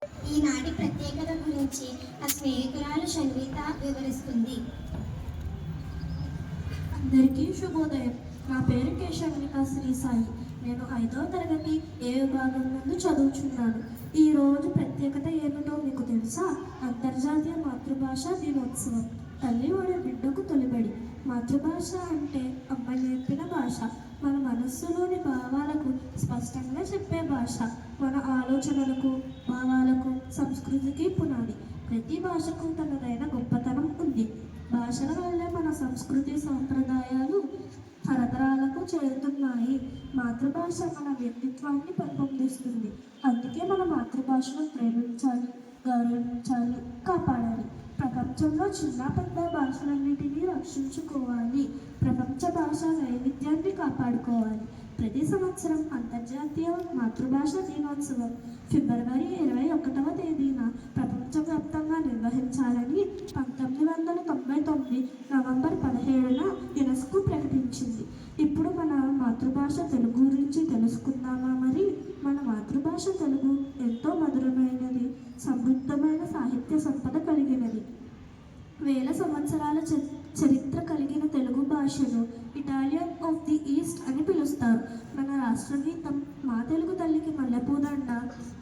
ఈనాటి ప్రత్యేకత గురించి నా స్నేహితురాలు షన్విత వివరిస్తుంది. అందరికీ శుభోదయం. నా పేరు కేశవనిక శ్రీ సాయి. నేను 5వ తరగతి ఏ విభాగం నందు చదువుచున్నాను. ఈరోజు ప్రత్యేకత ఏమిటో మీకు తెలుసా? అంతర్జాతీయ మాతృభాష దినోత్సవం. తల్లి ఒడి బిడ్డకు తొలిబడి. మాతృభాష అంటే అమ్మ నేర్పిన భాష. మన మనస్సులోని భావాలకు స్పష్టంగా చెప్పే భాష. మన ఆలోచనలకు, భావాలకు, సంస్కృతికి పునాది. ప్రతి భాషకు తనదైన గొప్పతనం ఉంది. భాషల వల్లే మన సంస్కృతి సాంప్రదాయాలు తరతరాలకు చేరుతున్నాయి. మాతృభాష మన వ్యక్తిత్వాన్ని పెంపొందిస్తుంది. అందుకే మన మాతృభాషను ప్రేమించాలి, గౌరవించాలి, కాపాడాలి. ప్రపంచంలో చిన్న పెద్ద భాషలన్నిటినీ రక్షించుకోవాలి. ప్రపంచ భాష వైవిధ్యాన్ని కాపాడుకోవాలి. ప్రతి సంవత్సరం అంతర్జాతీయ మాతృభాష దినోత్సవం ఫిబ్రవరి 21వ తేదీన ప్రపంచవ్యాప్తంగా నిర్వహించాలని 1999 నవంబర్ 17న యునెస్కో ప్రకటించింది. ఇప్పుడు మన మాతృభాష తెలుగు గురించి తెలుసుకుందామా? మరి మన మాతృభాష తెలుగు ఎంతో మధురమైనది, సమృద్ధమైన సాహిత్య సంపద కలిగినది. వేల సంవత్సరాల చరిత్ర కలిగిన తెలుగు భాషను ఇటాలియన్ ఆఫ్ ది ఈస్ట్ అని పిలుస్తారు. మన రాష్ట్రగీతం మా తెలుగు తల్లికి మల్లెపూదండ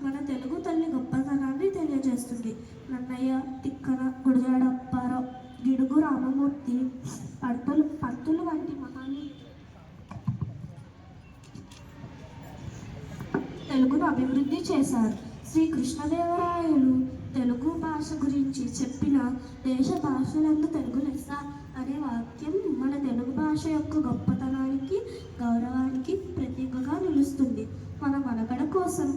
మన తెలుగు తల్లి గొప్పతనాన్ని తెలియజేస్తుంది. నన్నయ్య, తిక్కన, గుడిజాడ అప్పారావు, గిడుగు రామమూర్తి, పంతులు వంటి మహానీయులు తెలుగును అభివృద్ధి చేశారు. శ్రీ కృష్ణదేవరాయలు తెలుగు భాష గురించి చెప్పిన దేశ భాషలందు తెలుగు లెస్స అనే వాక్యం మన తెలుగు భాష యొక్క గొప్పతనానికి, గౌరవానికి ప్రతీకగా నిలుస్తుంది. మన మనుగడ కోసం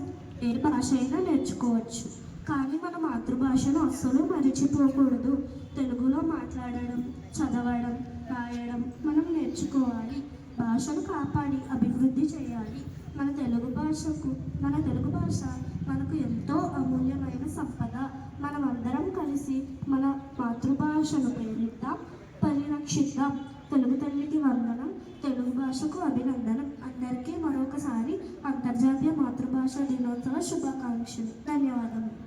ఏ భాష అయినా నేర్చుకోవచ్చు, కానీ మన మాతృభాషను అస్సలు మరిచిపోకూడదు. తెలుగులో మాట్లాడడం, చదవడం, రాయడం మనం నేర్చుకోవాలి. భాషను కాపాడి అభివృద్ధి చేయాలి. మన తెలుగు భాష మనకు ఎంతో అమూల్యమైన సంపద. మనమందరం కలిసి మన మాతృభాషను ప్రేమిద్దాం, పరిరక్షిద్దాం. తెలుగు తల్లికి వందనం, తెలుగు భాషకు అభినందనం. అందరికీ మరొకసారి అంతర్జాతీయ మాతృభాష దినోత్సవ శుభాకాంక్షలు. ధన్యవాదములు.